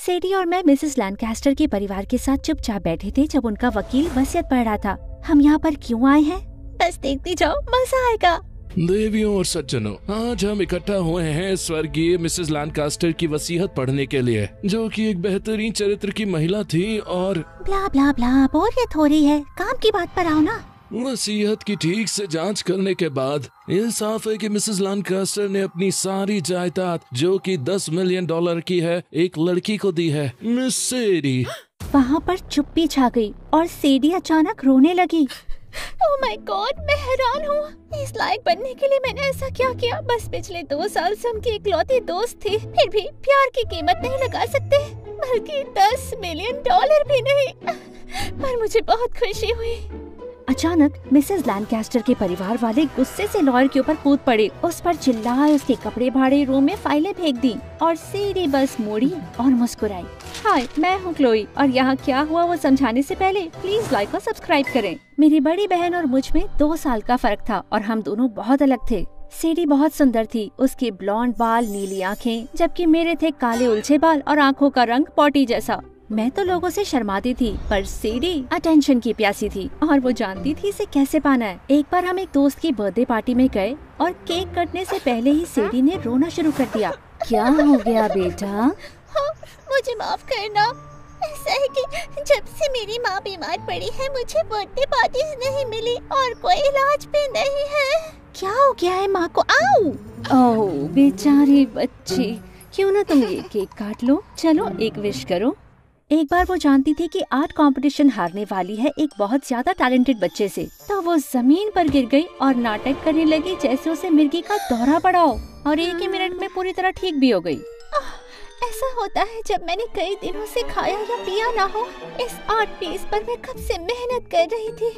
सेडी और मैं मिसेस लैनकास्टर के परिवार के साथ चुपचाप बैठे थे जब उनका वकील वसीयत पढ़ रहा था। हम यहाँ पर क्यों आए हैं? बस देखते जाओ, मजा आएगा। देवियों और सज्जनों, आज हम इकट्ठा हुए हैं स्वर्गीय मिसेस लैनकास्टर की वसीयत पढ़ने के लिए, जो कि एक बेहतरीन चरित्र की महिला थी। और ब्ला ब्ला ब्ला, बोरियत हो रही है, काम की बात पर आओ ना। वसीयत की ठीक से जांच करने के बाद ये साफ है कि मिसेस लैनकास्टर ने अपनी सारी जायदाद, जो कि $10 मिलियन की है, एक लड़की को दी है, मिस सेडी। वहाँ पर चुप्पी छा गई और सेडी अचानक रोने लगी। ओह माय गॉड, मैं हैरान हूँ। इस लायक बनने के लिए मैंने ऐसा क्या किया? बस पिछले 2 साल से उनकी इकलौती दोस्त थी, फिर भी प्यार की कीमत नहीं लगा सकते, बल्कि $10 मिलियन भी नहीं। पर मुझे बहुत खुशी हुई। अचानक मिसेस लैनकास्टर के परिवार वाले गुस्से से लॉयर के ऊपर कूद पड़े, उस पर चिल्लाए, उसके कपड़े फाड़े, रूम में फाइलें फेंक दी और सीधी बस मुड़ी और मुस्कुराई। हाय, मैं हूँ क्लोई और यहाँ क्या हुआ वो समझाने से पहले प्लीज लाइक और सब्सक्राइब करें। मेरी बड़ी बहन और मुझ में 2 साल का फर्क था और हम दोनों बहुत अलग थे। सीडी बहुत सुंदर थी, उसके ब्लॉन्ड बाल, नीली आँखें, जबकि मेरे थे काले उलझे बाल और आँखों का रंग पॉटी जैसा। मैं तो लोगों से शर्माती थी, पर सीडी अटेंशन की प्यासी थी और वो जानती थी इसे कैसे पाना है। एक बार हम एक दोस्त की बर्थडे पार्टी में गए और केक कटने से पहले ही सीडी ने रोना शुरू कर दिया। क्या हो गया बेटा? हाँ, मुझे माफ करना। ऐसा है कि जब से मेरी माँ बीमार पड़ी है, मुझे बर्थडे पार्टीज नहीं मिली और कोई इलाज भी नहीं है। क्या हो गया है माँ को? आओ। ओह बेचारी बच्ची, क्यों ना तुम ये केक काट लो। चलो एक विश करो। एक बार वो जानती थी कि आर्ट कंपटीशन हारने वाली है एक बहुत ज्यादा टैलेंटेड बच्चे से, तो वो जमीन पर गिर गई और नाटक करने लगी जैसे उसे मिर्गी का दौरा पड़ा हो, और 1 ही मिनट में पूरी तरह ठीक भी हो गई। ऐसा होता है जब मैंने कई दिनों से खाया या पिया ना हो। इस आर्ट पीस पर मैं कब से मेहनत कर रही थी।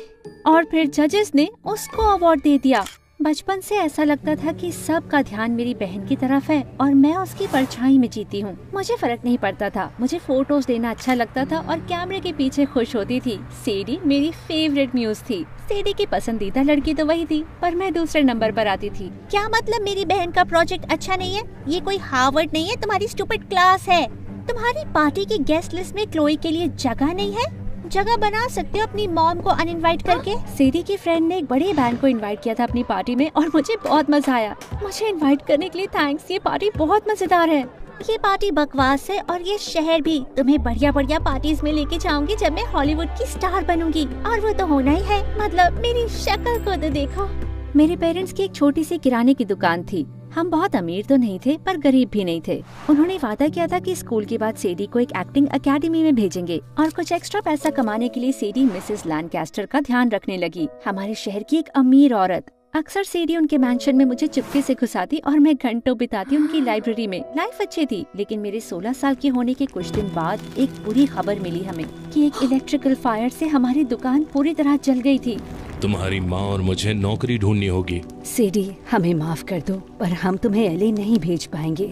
और फिर जजेस ने उसको अवार्ड दे दिया। बचपन से ऐसा लगता था कि सबका ध्यान मेरी बहन की तरफ है और मैं उसकी परछाई में जीती हूँ। मुझे फर्क नहीं पड़ता था, मुझे फोटोज लेना अच्छा लगता था और कैमरे के पीछे खुश होती थी। सीडी मेरी फेवरेट म्यूज थी। सीडी की पसंदीदा लड़की तो वही थी, पर मैं दूसरे नंबर पर आती थी। क्या मतलब मेरी बहन का प्रोजेक्ट अच्छा नहीं है? ये कोई हार्वर्ड नहीं है, तुम्हारी स्टूपिड क्लास है। तुम्हारी पार्टी की गेस्ट लिस्ट में क्लोई के लिए जगह नहीं है? जगह बना सकते हो अपनी मॉम को अनइनवाइट करके। सीडी की फ्रेंड ने एक बड़े बैंड को इनवाइट किया था अपनी पार्टी में और मुझे बहुत मजा आया। मुझे इनवाइट करने के लिए थैंक्स। ये पार्टी बहुत मजेदार है। ये पार्टी बकवास है और ये शहर भी। तुम्हें बढ़िया बढ़िया पार्टीज में लेके जाऊंगी जब मैं हॉलीवुड की स्टार बनूंगी, और वो तो होना ही है। मतलब मेरी शक्ल को तो देखो। मेरे पेरेंट्स की एक छोटी सी किराने की दुकान थी। हम बहुत अमीर तो नहीं थे, पर गरीब भी नहीं थे। उन्होंने वादा किया था कि स्कूल के बाद सीडी को एक एक्टिंग एकेडमी में भेजेंगे और कुछ एक्स्ट्रा पैसा कमाने के लिए सीडी मिसेस लैनकास्टर का ध्यान रखने लगी। हमारे शहर की एक अमीर औरत। अक्सर सीडी उनके मैंशन में मुझे चुपके से घुसाती और मैं घंटों बिताती उनकी लाइब्रेरी में। लाइफ अच्छी थी, लेकिन मेरे 16 साल के होने के कुछ दिन बाद एक बुरी खबर मिली हमें कि एक इलेक्ट्रिकल फायर से हमारी दुकान पूरी तरह जल गई थी। तुम्हारी माँ और मुझे नौकरी ढूंढनी होगी। सीडी, हमें माफ कर दो, पर हम तुम्हें एलए नहीं भेज पाएंगे।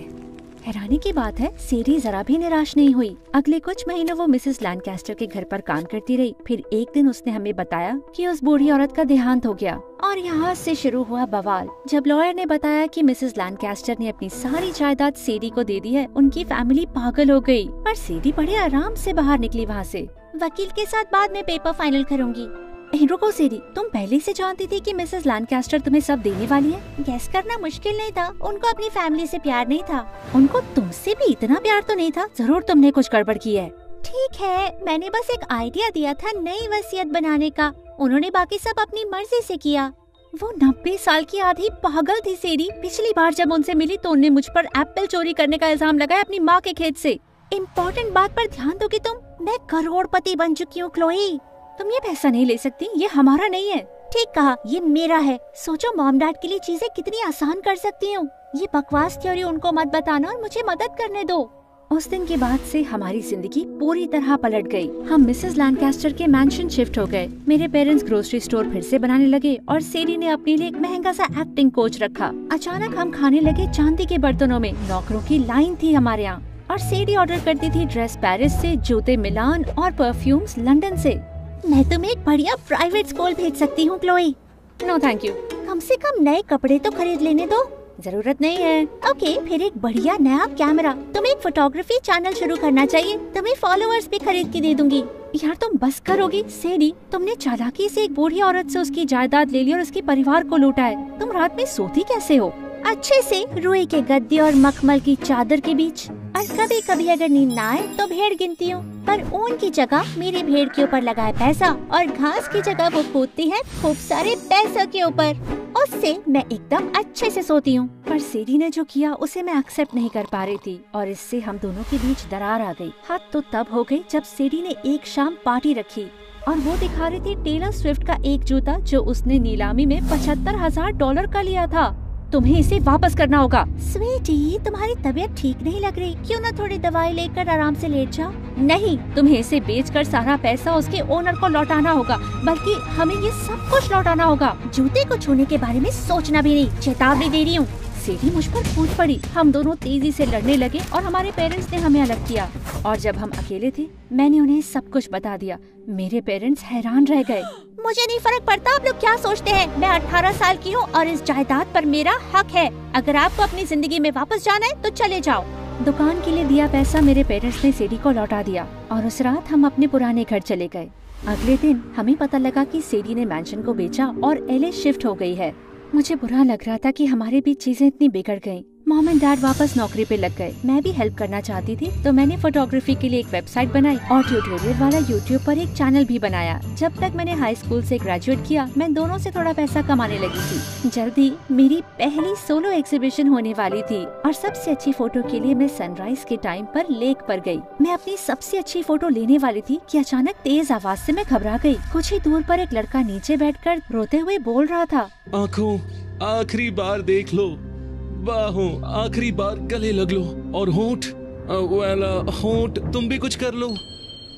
हैरानी की बात है, सीडी जरा भी निराश नहीं हुई। अगले कुछ महीनों वो मिसेस लैनकास्टर के घर पर काम करती रही। फिर एक दिन उसने हमें बताया कि उस बूढ़ी औरत का देहांत हो गया, और यहाँ से शुरू हुआ बवाल। जब लॉयर ने बताया कि मिसेस लैनकास्टर ने अपनी सारी जायदाद सीडी को दे दी है, उनकी फैमिली पागल हो गई। पर सीडी बड़े आराम से बाहर निकली वहाँ से। वकील के साथ बाद में पेपर फाइनल करूँगी। रुको सीडी, तुम पहले से जानती थी कि मिसेस लैनकास्टर तुम्हें सब देने वाली है? गैस करना मुश्किल नहीं था। उनको अपनी फैमिली से प्यार नहीं था। उनको तुमसे भी इतना प्यार तो नहीं था। जरूर तुमने कुछ गड़बड़ की है। ठीक है, मैंने बस एक आइडिया दिया था नई वसीयत बनाने का। उन्होंने बाकी सब अपनी मर्जी से किया। वो 90 साल की आधी पागल थी सीडी। पिछली बार जब उनसे मिली तो उन्हें मुझ पर एप्पल चोरी करने का इल्जाम लगाया अपनी माँ के खेत से। इम्पोर्टेंट बात पर ध्यान दोगी तुम? मैं करोड़पति बन चुकी हूँ क्लोई। तुम ये पैसा नहीं ले सकती, ये हमारा नहीं है। ठीक कहा, ये मेरा है। सोचो मॉम डैड के लिए चीजें कितनी आसान कर सकती हूँ। ये बकवास थ्योरी उनको मत बताना और मुझे मदद करने दो। उस दिन के बाद से हमारी जिंदगी पूरी तरह पलट गई। हम मिसेस लैनकास्टर के मैंशन शिफ्ट हो गए। मेरे पेरेंट्स ग्रोसरी स्टोर फिर से बनाने लगे और सीडी ने अपने लिए एक महंगा सा एक्टिंग कोच रखा। अचानक हम खाने लगे चांदी के बर्तनों में। नौकरों की लाइन थी हमारे यहाँ, और सीडी ऑर्डर करती थी ड्रेस पेरिस से, जूते मिलान और परफ्यूम्स लंदन से। मैं तुम्हें एक बढ़िया प्राइवेट स्कूल भेज सकती हूँ क्लोई। No thank you. कम से कम नए कपड़े तो खरीद लेने दो। जरूरत नहीं है। ओके, फिर एक बढ़िया नया कैमरा। तुम्हें एक फोटोग्राफी चैनल शुरू करना चाहिए। तुम्हें फॉलोअर्स भी खरीद के दे दूंगी। यार तुम बस करोगी सेडी, तुमने चालाकी से एक बूढ़ी औरत से उसकी जायदाद ले ली और उसके परिवार को लूटा है। तुम रात में सोती कैसे हो? अच्छे से, रुई के गद्दे और मखमल की चादर के बीच। और कभी कभी अगर नींद ना आए तो भेड़ गिनती हूँ, पर ऊन की जगह मेरी भेड़ के ऊपर लगा है पैसा और घास की जगह वो कूदती है खूब सारे पैसों के ऊपर। उससे मैं एकदम अच्छे से सोती हूँ। पर सेडी ने जो किया उसे मैं एक्सेप्ट नहीं कर पा रही थी और इससे हम दोनों के बीच दरार आ गई। हद तो तब हो गई जब सेडी ने एक शाम पार्टी रखी और वो दिखा रही थी टेलर स्विफ्ट का एक जूता जो उसने नीलामी में $75,000 का लिया था। तुम्हें इसे वापस करना होगा। स्वीटी, तुम्हारी तबीयत ठीक नहीं लग रही, क्यों ना थोड़ी दवाई लेकर आराम से लेट जाओ। नहीं, तुम्हें इसे बेचकर सारा पैसा उसके ओनर को लौटाना होगा, बल्कि हमें ये सब कुछ लौटाना होगा। जूते को छूने के बारे में सोचना भी नहीं, चेतावनी दे रही हूँ। सीढ़ी मुझ पर कूद पड़ी। हम दोनों तेजी से लड़ने लगे और हमारे पेरेंट्स ने हमें अलग किया। और जब हम अकेले थे मैंने उन्हें सब कुछ बता दिया। मेरे पेरेंट्स हैरान रह गए। मुझे नहीं फर्क पड़ता आप लोग क्या सोचते हैं। मैं 18 साल की हूँ और इस जायदाद पर मेरा हक है। अगर आपको अपनी जिंदगी में वापस जाना है तो चले जाओ। दुकान के लिए दिया पैसा मेरे पेरेंट्स ने सीढ़ी को लौटा दिया और उस रात हम अपने पुराने घर चले गए। अगले दिन हमें पता लगा कि सीढ़ी ने मैंशन को बेचा और एलए शिफ्ट हो गई है। मुझे बुरा लग रहा था कि हमारे बीच चीजें इतनी बिगड़ गईं। मॉम एंड डैड वापस नौकरी पे लग गए। मैं भी हेल्प करना चाहती थी तो मैंने फोटोग्राफी के लिए एक वेबसाइट बनाई और ट्यूटोरियल वाला यूट्यूब पर एक चैनल भी बनाया। जब तक मैंने हाई स्कूल से ग्रेजुएट किया मैं दोनों से थोड़ा पैसा कमाने लगी थी। जल्दी मेरी पहली सोलो एग्जीबिशन होने वाली थी और सबसे अच्छी फोटो के लिए मैं सनराइज के टाइम पर लेक पर गई। मैं अपनी सबसे अच्छी फोटो लेने वाली थी कि अचानक तेज आवाज से मैं घबरा गई। कुछ ही दूर पर एक लड़का नीचे बैठकर रोते हुए बोल रहा था, आँखों आखिरी बार देख लो, बाहों आखिरी बार गले लग लो और होंठ होंठ तुम भी कुछ कर लो।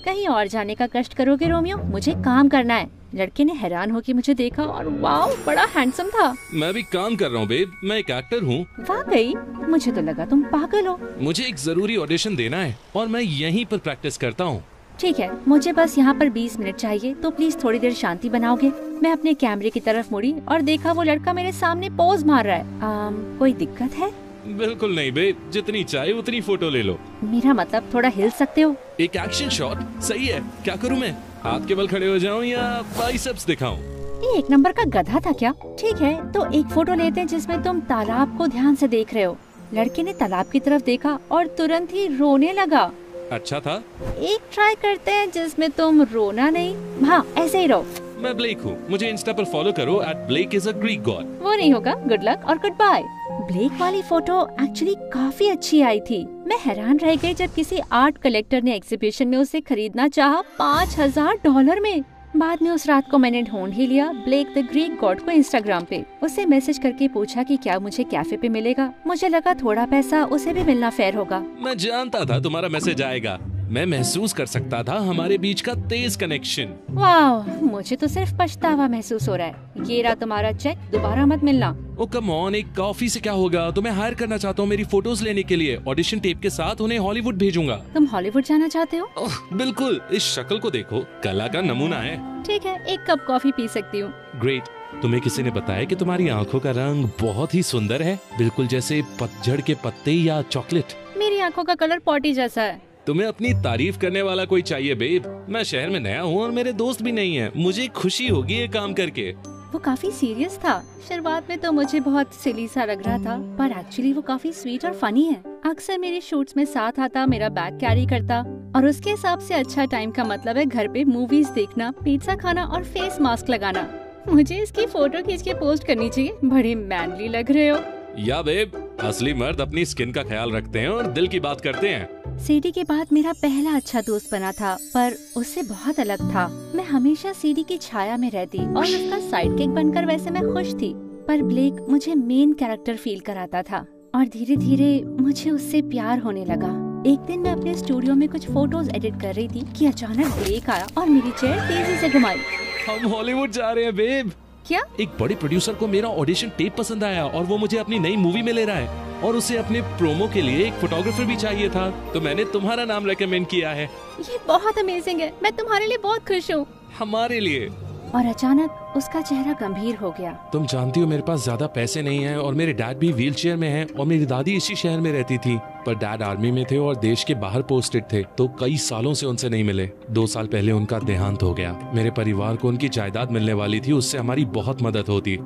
कहीं और जाने का कष्ट करोगे रोमियो, मुझे काम करना है। लड़के ने हैरान होकर मुझे देखा और वाओ बड़ा हैंडसम था। मैं भी काम कर रहा हूँ बेब, मैं एक एक्टर हूँ। वाकई? मुझे तो लगा तुम पागल हो। मुझे एक जरूरी ऑडिशन देना है और मैं यहीं पर प्रैक्टिस करता हूँ। ठीक है, मुझे बस यहाँ पर 20 मिनट चाहिए, तो प्लीज थोड़ी देर शांति बनाओगे। मैं अपने कैमरे की तरफ मुड़ी और देखा वो लड़का मेरे सामने पोज मार रहा है। कोई दिक्कत है? बिल्कुल नहीं बे, जितनी चाहे उतनी फोटो ले लो। मेरा मतलब थोड़ा हिल सकते हो? एक एक्शन शॉट सही है। क्या करूँ मैं, हाथ के बल खड़े हो जाऊँ या बाइसेप्स दिखाऊं? ये एक नंबर का गधा था क्या? ठीक है, तो एक फोटो लेते हैं जिसमें तुम तालाब को ध्यान से देख रहे हो। लड़के ने तालाब की तरफ देखा और तुरंत ही रोने लगा। अच्छा था। एक ट्राई करते हैं जिसमें तुम रोना नहीं। हाँ, ऐसे ही रहो। मैं ब्लेक हूँ, मुझे इंस्टा पर फॉलो करो @BlakeIsAGreekGod। वो नहीं होगा, गुड लक और गुड बाय। ब्लेक वाली फोटो एक्चुअली काफी अच्छी आई थी। मैं हैरान रह गई जब किसी आर्ट कलेक्टर ने एग्जीबिशन में उसे खरीदना चाहा $5,000 में। बाद में उस रात को मैंने ढूंढ ही लिया ब्लेक द ग्रीक गॉड को इंस्टाग्राम पे। उसे मैसेज करके पूछा कि क्या मुझे कैफे पे मिलेगा। मुझे लगा थोड़ा पैसा उसे भी मिलना फेयर होगा। मैं जानता था तुम्हारा मैसेज आएगा। मैं महसूस कर सकता था हमारे बीच का तेज कनेक्शन। वाह, मुझे तो सिर्फ पछतावा महसूस हो रहा है। ये रहा तुम्हारा चेक, दोबारा मत मिलना। ओ कम ऑन, एक कॉफी से क्या होगा? तुम्हें हायर करना चाहता हूँ मेरी फोटोज लेने के लिए। ऑडिशन टेप के साथ उन्हें हॉलीवुड भेजूंगा। तुम हॉलीवुड जाना चाहते हो? बिल्कुल, इस शक्ल को देखो, कला का नमूना है। ठीक है, एक कप कॉफी पी सकती हूँ। ग्रेट। तुम्हें किसी ने बताया कि तुम्हारी आंखों का रंग बहुत ही सुंदर है, बिल्कुल जैसे पतझड़ के पत्ते या चॉकलेट। मेरी आंखों का कलर पॉटी जैसा है। तुम्हें अपनी तारीफ करने वाला कोई चाहिए बेब। मैं शहर में नया हूँ और मेरे दोस्त भी नहीं है। मुझे खुशी होगी ये काम करके। वो काफी सीरियस था। शुरुआत में तो मुझे बहुत सिली सा लग रहा था, पर एक्चुअली वो काफी स्वीट और फनी है। अक्सर मेरे शूट्स में साथ आता, मेरा बैग कैरी करता और उसके हिसाब से अच्छा टाइम का मतलब है घर पे मूवीज देखना, पिज्जा खाना और फेस मास्क लगाना। मुझे इसकी फोटो खींच के पोस्ट करनी चाहिए। बड़े मैनली लग रहे हो। या बेब, असली मर्द अपनी स्किन का ख्याल रखते हैं और दिल की बात करते हैं। सीडी के बाद मेरा पहला अच्छा दोस्त बना था, पर उससे बहुत अलग था। मैं हमेशा सीडी की छाया में रहती और उसका साइडकिक बनकर वैसे मैं खुश थी, पर ब्लेक मुझे मेन कैरेक्टर फील कराता था और धीरे धीरे मुझे उससे प्यार होने लगा। एक दिन मैं अपने स्टूडियो में कुछ फोटोज एडिट कर रही थी कि अचानक ब्लेक आया और मेरी चेयर तेजी से घुमाई। हम हॉलीवुड जा रहे हैं बेब। क्या? एक बड़े प्रोड्यूसर को मेरा ऑडिशन टेप पसंद आया और वो मुझे अपनी नई मूवी में ले रहा है और उसे अपने प्रोमो के लिए एक फोटोग्राफर भी चाहिए था, तो मैंने तुम्हारा नाम रेकमेंड किया है। ये बहुत अमेजिंग है। मैं तुम्हारे लिए बहुत खुश हूँ। हमारे लिए? और अचानक उसका चेहरा गंभीर हो गया। तुम जानती हो मेरे पास ज्यादा पैसे नहीं हैं और मेरे डैड भी व्हीलचेयर में हैं और मेरी दादी इसी शहर में रहती थी, पर डैड आर्मी में थे और देश के बाहर पोस्टेड थे, तो कई सालों से उनसे नहीं मिले। 2 साल पहले उनका देहांत हो गया। मेरे परिवार को उनकी जायदाद मिलने वाली थी, उससे हमारी बहुत मदद होती,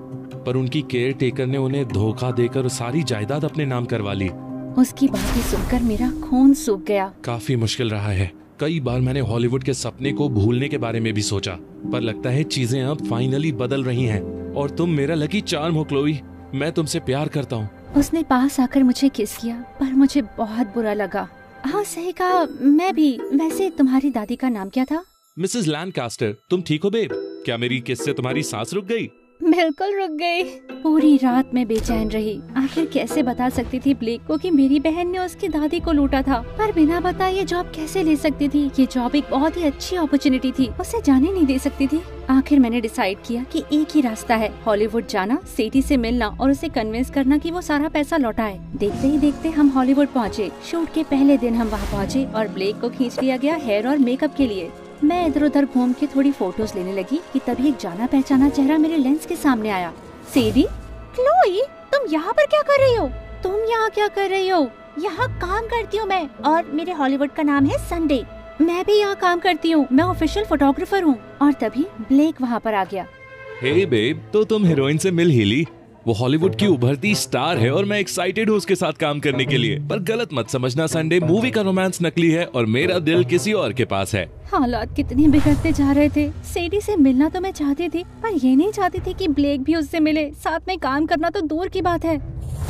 पर उनकी केयर टेकर ने उन्हें धोखा देकर सारी जायदाद अपने नाम करवा ली। उसकी बातें सुनकर मेरा खून सूख गया। काफी मुश्किल रहा है। कई बार मैंने हॉलीवुड के सपने को भूलने के बारे में भी सोचा, पर लगता है चीजें अब फाइनली बदल रही हैं। और तुम मेरा लकी चार्म हो क्लोई, मैं तुमसे प्यार करता हूँ। उसने पास आकर मुझे किस किया, पर मुझे बहुत बुरा लगा। हाँ सही कहा, मैं भी। वैसे तुम्हारी दादी का नाम क्या था? मिसेस लैनकास्टर। तुम ठीक हो बेब? क्या मेरी किस से तुम्हारी सांस रुक गई? बिल्कुल रुक गई। पूरी रात में बेचैन रही। आखिर कैसे बता सकती थी ब्लेक को कि मेरी बहन ने उसकी दादी को लूटा था, पर बिना बताए ये जॉब कैसे ले सकती थी? ये जॉब एक बहुत ही अच्छी अपॉर्चुनिटी थी, उसे जाने नहीं दे सकती थी। आखिर मैंने डिसाइड किया कि एक ही रास्ता है, हॉलीवुड जाना, सेठी से मिलना और उसे कन्विंस करना कि वो सारा पैसा लौटाए। देखते ही देखते हम हॉलीवुड पहुँचे। शूट के पहले दिन हम वहाँ पहुँचे और ब्लेक को खींच लिया गया हेयर और मेकअप के लिए। मैं इधर उधर घूम के थोड़ी फोटोज लेने लगी कि तभी एक जाना पहचाना चेहरा मेरे लेंस के सामने आया। सेडी, क्लोई, तुम यहाँ पर क्या कर रही हो? तुम यहाँ क्या कर रही हो? यहाँ काम करती हूँ मैं, और मेरे हॉलीवुड का नाम है संडे। मैं भी यहाँ काम करती हूँ, मैं ऑफिशियल फोटोग्राफर हूँ। और तभी ब्लेक वहाँ पर आ गया। हे बेब, तो तुम हीरोइन से मिल ही ली? वो हॉलीवुड की उभरती स्टार है और मैं एक्साइटेड हूँ उसके साथ काम करने के लिए। पर गलत मत समझना संडे, मूवी का रोमांस नकली है और मेरा दिल किसी और के पास है। हालात कितने बिगड़ते जा रहे थे। सेडी से मिलना तो मैं चाहती थी, पर ये नहीं चाहती थी कि ब्लेक भी उससे मिले। साथ में काम करना तो दूर की बात है।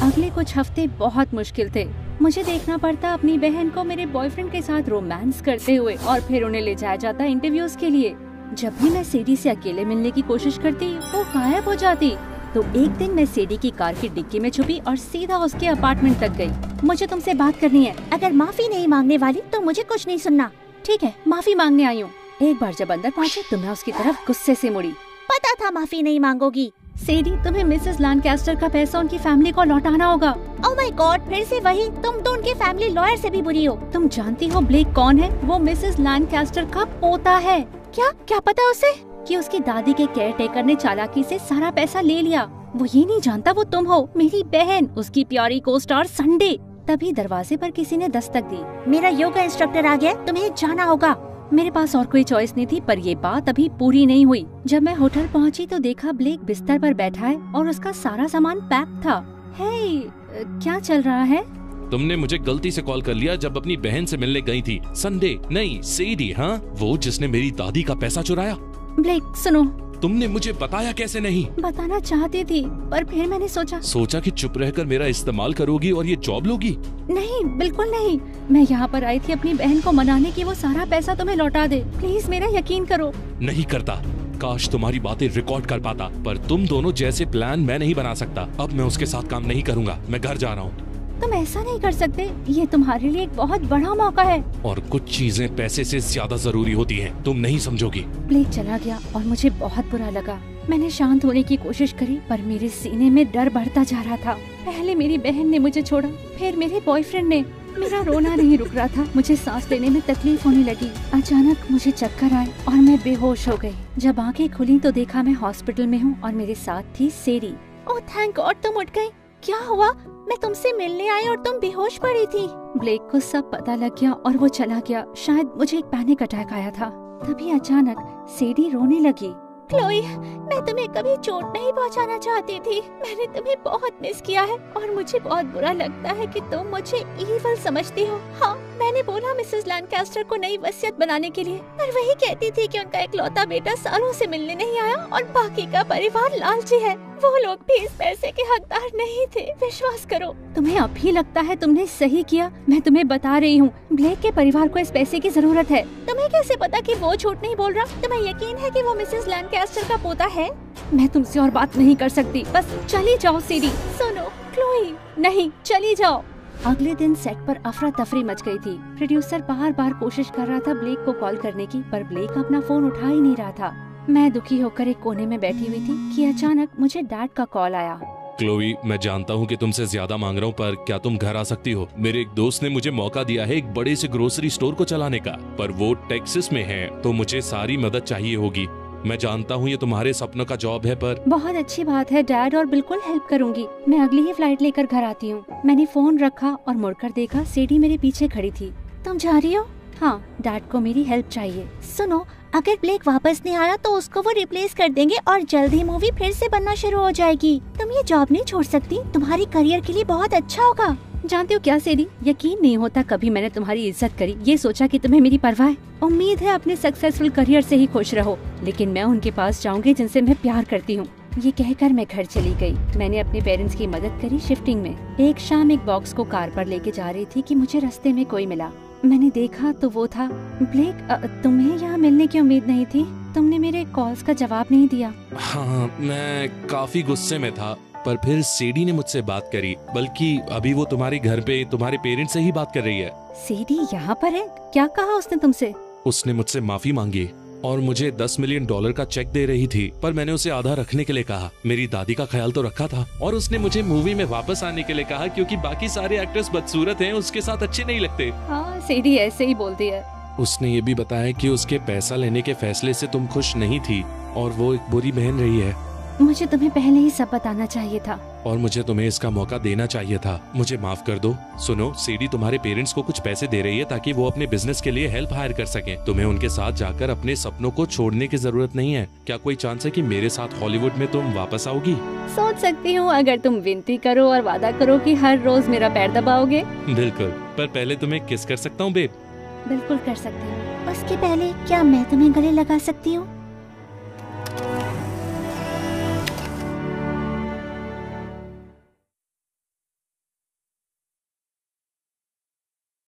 अगले कुछ हफ्ते बहुत मुश्किल थे। मुझे देखना पड़ता अपनी बहन को मेरे बॉयफ्रेंड के साथ रोमांस करते हुए, और फिर उन्हें ले जाया जाता इंटरव्यूज के लिए। जब भी मैं सेडी से अकेले मिलने की कोशिश करती, वो गायब हो जाती। तो एक दिन मैं सेडी की कार की डिक्की में छुपी और सीधा उसके अपार्टमेंट तक गई। मुझे तुमसे बात करनी है। अगर माफी नहीं मांगने वाली तो मुझे कुछ नहीं सुनना। ठीक है, माफी मांगने आई हूँ। एक बार जब अंदर पहुँचे तो मैं उसकी तरफ गुस्से से मुड़ी। पता था माफी नहीं मांगोगी। सेडी, तुम्हें मिसेस लैनकास्टर का पैसा उनकी फैमिली को लौटाना होगा। ओह माय गॉड, फिर से वही? तुम तो उनके फैमिली लॉयर से भी बुरी हो। तुम जानती हो ब्लेक कौन है? वो मिसेस लैनकास्टर का पोता है। क्या पता उसे कि उसकी दादी के केयर टेकर ने चालाकी से सारा पैसा ले लिया। वो ये नहीं जानता वो तुम हो, मेरी बहन, उसकी प्यारी को स्टार संडे। तभी दरवाजे पर किसी ने दस्तक दी। मेरा योगा इंस्ट्रक्टर आ गया, तुम्हें जाना होगा। मेरे पास और कोई चॉइस नहीं थी, पर ये बात अभी पूरी नहीं हुई। जब मैं होटल पहुंची तो देखा ब्लेक बिस्तर पर बैठा है और उसका सारा सामान पैक था। हे, क्या चल रहा है? तुमने मुझे गलती से कॉल कर लिया जब अपनी बहन से मिलने गई थी। संडे नहीं, सेडी। हाँ, वो जिसने मेरी दादी का पैसा चुराया। ब्लेक सुनो। तुमने मुझे बताया कैसे नहीं? बताना चाहती थी, पर फिर मैंने सोचा कि चुप रहकर मेरा इस्तेमाल करोगी और ये जॉब लोगी। नहीं, बिल्कुल नहीं। मैं यहाँ पर आई थी अपनी बहन को मनाने कि वो सारा पैसा तुम्हें लौटा दे। प्लीज मेरा यकीन करो। नहीं करता। काश तुम्हारी बातें रिकॉर्ड कर पाता, पर तुम दोनों जैसे प्लान मैं नहीं बना सकता। अब मैं उसके साथ काम नहीं करूँगा। मैं घर जा रहा हूँ। तुम ऐसा नहीं कर सकते, ये तुम्हारे लिए एक बहुत बड़ा मौका है। और कुछ चीजें पैसे से ज्यादा जरूरी होती हैं, तुम नहीं समझोगी। ब्लेक चला गया और मुझे बहुत बुरा लगा। मैंने शांत होने की कोशिश करी, पर मेरे सीने में डर बढ़ता जा रहा था। पहले मेरी बहन ने मुझे छोड़ा, फिर मेरे बॉयफ्रेंड ने। मेरा रोना नहीं रुक रहा था, मुझे सांस लेने में तकलीफ होने लगी। अचानक मुझे चक्कर आए और मैं बेहोश हो गई। जब आंखें खुली तो देखा मैं हॉस्पिटल में हूँ और मेरे साथ थी सेडी। ओह थैंक गॉड, तुम उठ गई। क्या हुआ? मैं तुमसे मिलने आई और तुम बेहोश पड़ी थी। ब्लेक को सब पता लग गया और वो चला गया। शायद मुझे एक पैनिक अटैक आया था। तभी अचानक सेडी रोने लगी। क्लोई, मैं तुम्हें कभी चोट नहीं पहुंचाना चाहती थी। मैंने तुम्हें बहुत मिस किया है और मुझे बहुत बुरा लगता है कि तुम मुझे इविल समझती हो। हाँ, मैंने बोला मिसेस लैनकास्टर को नई वसीयत बनाने के लिए, पर वही कहती थी कि उनका इकलौता बेटा सालों से मिलने नहीं आया और बाकी का परिवार लालची है। वो लोग भी इस पैसे के हकदार नहीं थे। विश्वास करो। तुम्हें अब भी लगता है तुमने सही किया? मैं तुम्हें बता रही हूँ, ब्लेक के परिवार को इस पैसे की जरूरत है। तुम्हें कैसे पता कि वो झूठ नहीं बोल रहा? तुम्हें यकीन है कि वो मिसेस लैनकास्टर का पोता है? मैं तुमसे और बात नहीं कर सकती, बस चली जाओ सेडी। सुनो क्लोई, नहीं, चली जाओ। अगले दिन सेट पर अफरा तफरी मच गई थी। प्रोड्यूसर बार बार कोशिश कर रहा था ब्लेक को कॉल करने की, पर ब्लेक अपना फोन उठा ही नहीं रहा था। मैं दुखी होकर एक कोने में बैठी हुई थी कि अचानक मुझे डैड का कॉल आया। क्लोई, मैं जानता हूँ कि तुमसे ज्यादा मांग रहा हूँ, पर क्या तुम घर आ सकती हो? मेरे एक दोस्त ने मुझे मौका दिया है एक बड़े से ग्रोसरी स्टोर को चलाने का, पर वो टेक्सास में है, तो मुझे सारी मदद चाहिए होगी। मैं जानता हूँ ये तुम्हारे सपनों का जॉब है, पर बहुत अच्छी बात है डैड, और बिल्कुल हेल्प करूंगी। मैं अगली ही फ्लाइट लेकर घर आती हूँ। मैंने फोन रखा और मुड़कर देखा, सीडी मेरे पीछे खड़ी थी। तुम जा रही हो? हाँ, डैड को मेरी हेल्प चाहिए। सुनो, अगर ब्लेक वापस नहीं आया तो उसको वो रिप्लेस कर देंगे और जल्द ही मूवी फिर से बनना शुरू हो जाएगी। तुम ये जॉब नहीं छोड़ सकती, तुम्हारी करियर के लिए बहुत अच्छा होगा। जानते हो क्या सेडी, यकीन नहीं होता कभी मैंने तुम्हारी इज्जत करी, ये सोचा कि तुम्हें मेरी परवाह है। उम्मीद है अपने सक्सेसफुल करियर से ही खुश रहो, लेकिन मैं उनके पास जाऊंगी जिनसे मैं प्यार करती हूँ। ये कहकर मैं घर चली गई। मैंने अपने पेरेंट्स की मदद करी शिफ्टिंग में। एक शाम एक बॉक्स को कार पर लेके जा रही थी कि मुझे रास्ते में कोई मिला। मैंने देखा तो वो था ब्लेक। तुम्हें यहाँ मिलने की उम्मीद नहीं थी? तुमने मेरे कॉल्स का जवाब नहीं दिया। हाँ, मैं काफी गुस्से में था, पर फिर सीडी ने मुझसे बात करी। बल्कि अभी वो तुम्हारे घर पे तुम्हारे पेरेंट्स से ही बात कर रही है। सीडी यहाँ पर है? क्या कहा उसने तुमसे? उसने मुझसे माफी मांगी और मुझे $10 मिलियन का चेक दे रही थी, पर मैंने उसे आधा रखने के लिए कहा। मेरी दादी का ख्याल तो रखा था, और उसने मुझे मूवी में वापस आने के लिए कहा क्योंकि बाकी सारे एक्टर्स बदसूरत हैं, उसके साथ अच्छे नहीं लगते। हाँ, सीडी ऐसे ही बोलती है। उसने ये भी बताया कि उसके पैसा लेने के फैसले से तुम खुश नहीं थी और वो एक बुरी बहन रही है। मुझे तुम्हें पहले ही सब बताना चाहिए था, और मुझे तुम्हें इसका मौका देना चाहिए था। मुझे माफ कर दो। सुनो, सीडी तुम्हारे पेरेंट्स को कुछ पैसे दे रही है ताकि वो अपने बिजनेस के लिए हेल्प हायर कर सकें। तुम्हें उनके साथ जाकर अपने सपनों को छोड़ने की जरूरत नहीं है। क्या कोई चांस है कि मेरे साथ हॉलीवुड में तुम वापस आओगी? सोच सकती हूँ, अगर तुम विनती करो और वादा करो कि हर रोज मेरा पैर दबाओगे। बिल्कुल, पर पहले तुम्हें किस कर सकता हूँ बेब? बिल्कुल कर सकती हूँ। उसके पहले क्या मैं तुम्हें गले लगा सकती हूँ?